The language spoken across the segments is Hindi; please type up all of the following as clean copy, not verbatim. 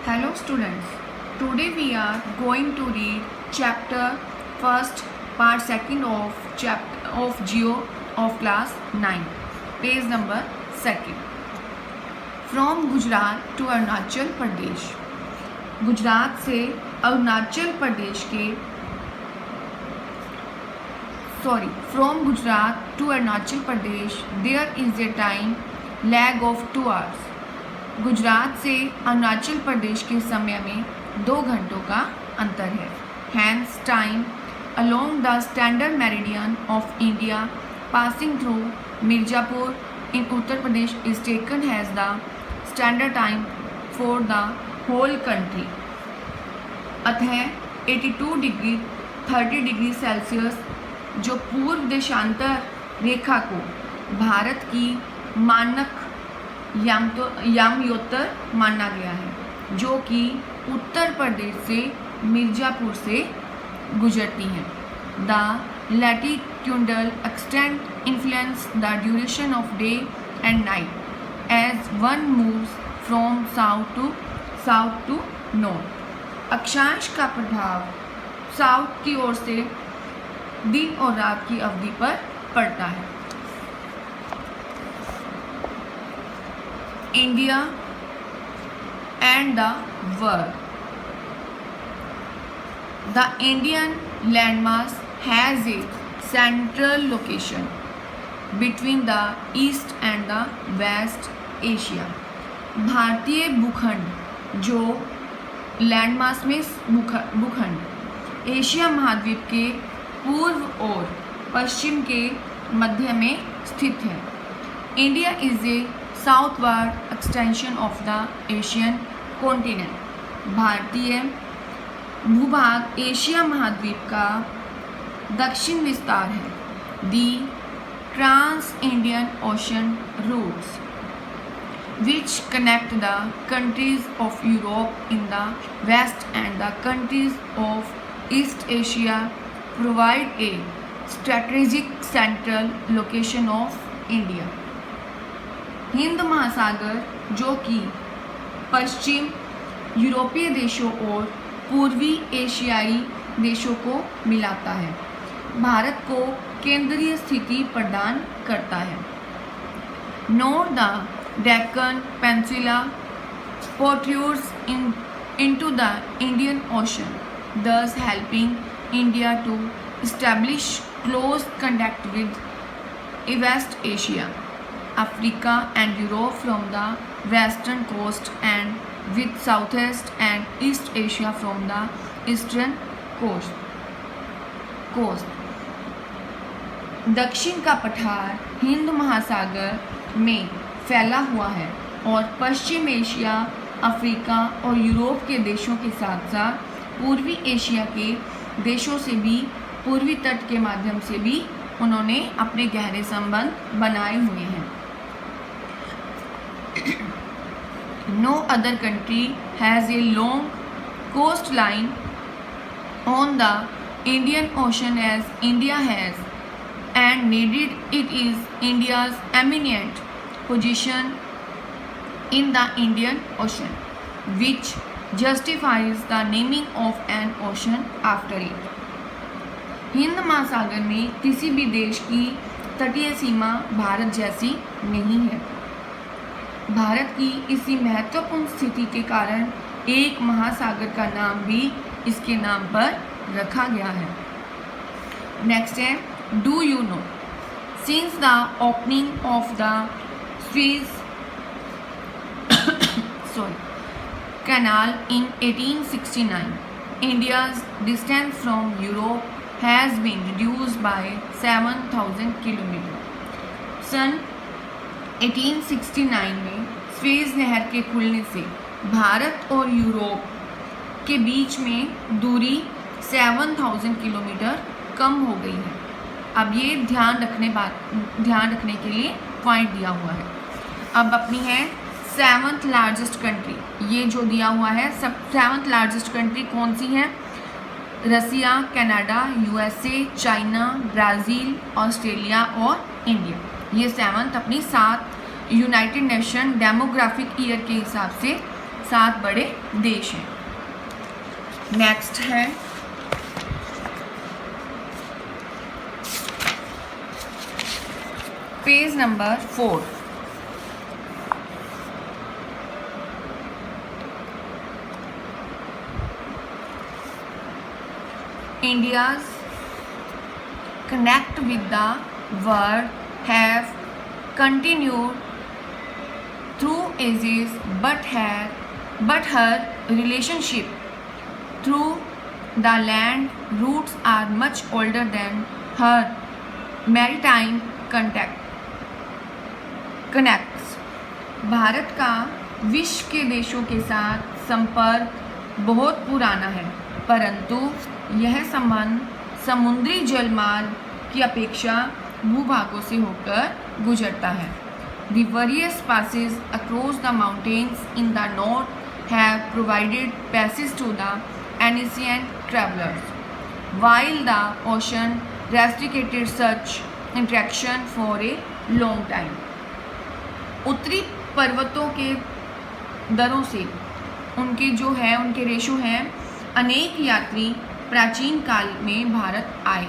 Hello students, today we are going to read chapter 1st, part 2nd of Geo of class 9, page number 2nd. From Gujarat to Arunachal Pradesh. Gujarat से अरुणाचल प्रदेश के from Gujarat to Arunachal Pradesh there is a time lag of 2 hours. Gujarat से अरुणाचल प्रदेश के समय में 2 घंटों का अंतर है. Hence time along the standard meridian of India passing through Mirzapur in Uttar Pradesh is taken as the standard time for the whole country. अतः 82 डिग्री 30 डिग्री सेल्सियस जो पूर्व देशांतर रेखा को भारत की मानक यामयोत्तर माना गया है, जो कि उत्तर प्रदेश से मिर्जापुर से गुजरती हैं. The latitudinal extent influence the duration of day and night as one moves from south to north. अक्षांश का प्रभाव साउथ की ओर से दिन और रात की अवधि पर पड़ता है. India and the world. The Indian landmass has a central location between the East and the West Asia. भारतीय भूखंड जो लैंडमास में भूखंड एशिया महाद्वीप के पूर्व और पश्चिम के मध्य में स्थित है. India is a southward extension of the Asian continent. भारतीय भूभाग एशिया महाद्वीप का दक्षिण विस्तार है. The trans Indian ocean routes which connect the countries of Europe in the west and the countries of East Asia provide a strategic central location of India. Hind महासागर जो कि पश्चिम यूरोपीय देशों और पूर्वी एशियाई देशों को मिलाता है, भारत को केंद्रीय स्थिति प्रदान करता है. North the Deccan peninsula protrudes into the Indian Ocean, thus helping India to establish close contact with West Asia, Africa and Europe from the western coast and with Southeast and East Asia from the eastern coast. दक्षिण का पठार हिंद महासागर में फैला हुआ है और पश्चिम एशिया, अफ्रीका और यूरोप के देशों के साथ साथ पूर्वी एशिया के देशों से भी पूर्वी तट के माध्यम से भी उन्होंने अपने गहरे संबंध बनाए हुए हैं. No other country has a long coastline on the Indian Ocean as India has, and needed it is India's eminent position in the Indian Ocean, which justifies the naming of an ocean after it. Hind महासागर में किसी भी देश की तटीय सीमा भारत जैसी नहीं है. भारत की इसी महत्वपूर्ण स्थिति के कारण एक महासागर का नाम भी इसके नाम पर रखा गया है. नेक्स्ट है, do you know, since the opening of the Suez Canal in 1869, India's distance from Europe has been reduced by 7,000 kilometre. सन 1869 में स्वेज नहर के खुलने से भारत और यूरोप के बीच में दूरी 7,000 किलोमीटर कम हो गई है. अब ये ध्यान रखने के लिए पॉइंट दिया हुआ है. अब अपनी है 7th लार्जेस्ट कंट्री. ये जो दिया हुआ है 7th लार्जेस्ट कंट्री कौन सी है? Russia, Canada, USA, China, Brazil, Australia और इंडिया. ये 7th अपनी 7 यूनाइटेड नेशन डेमोग्राफिक ईयर के हिसाब से 7 बड़े देश हैं। नेक्स्ट है page number 4। India's connect with the world have continued through ages, but her relationship through the land routes are much older than her maritime connects. Bharat का विश्व के देशों के साथ संपर्क बहुत पुराना है, परंतु यह संबंध समुद्री जलमार्ग की अपेक्षा भूभागों से होकर गुजरता है। The various passes across the mountains in the north have provided passage to the ancient travelers, while the ocean restricted such interaction for a long time. उत्तरी पर्वतों के दरों से उनके रेशो हैं, अनेक यात्री प्राचीन काल में भारत आए,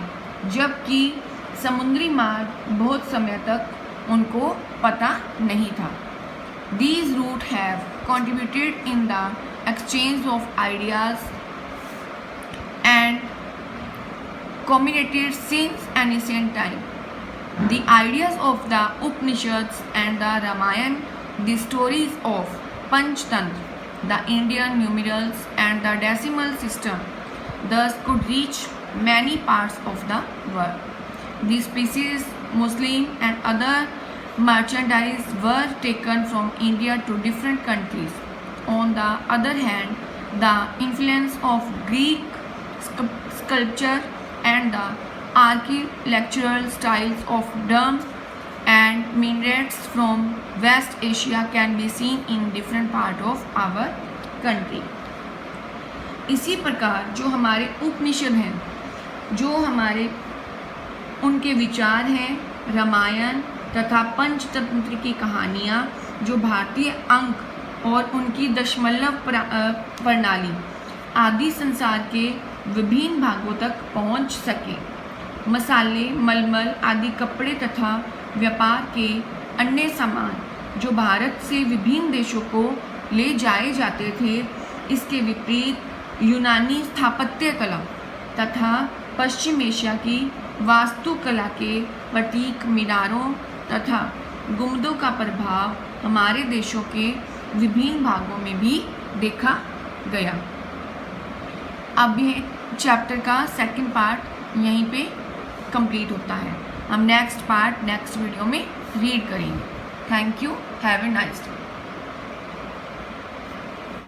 जबकि समुद्री मार्ग बहुत समय तक उनको पता नहीं था। These routes have contributed in the exchange of ideas and communicated since ancient time. The ideas of the Upanishads and the Ramayana, the stories of Panchtantra, the Indian numerals and the decimal system, thus could reach many parts of the world. These species, Muslim and other merchandise were taken from India to different countries. On the other hand, the influence of Greek sculpture and the architectural styles of domes and minarets from West Asia can be seen in different parts of our country. इसी प्रकार जो हमारे उपनिषद हैं, जो हमारे उनके विचार हैं, रामायण तथा पंचतंत्र की कहानियाँ, जो भारतीय अंक और उनकी दशमलव प्रणाली आदि संसार के विभिन्न भागों तक पहुँच सके। मसाले, मलमल आदि कपड़े तथा व्यापार के अन्य सामान जो भारत से विभिन्न देशों को ले जाए जाते थे, इसके विपरीत यूनानी स्थापत्य कला तथा पश्चिम एशिया की वास्तुकला के प्रतीक मीनारों तथा गुंबदों का प्रभाव हमारे देशों के विभिन्न भागों में भी देखा गया। अब ये चैप्टर का सेकंड पार्ट यहीं पे कंप्लीट होता है। हम नेक्स्ट पार्ट नेक्स्ट वीडियो में रीड करेंगे। Thank you, have a nice day.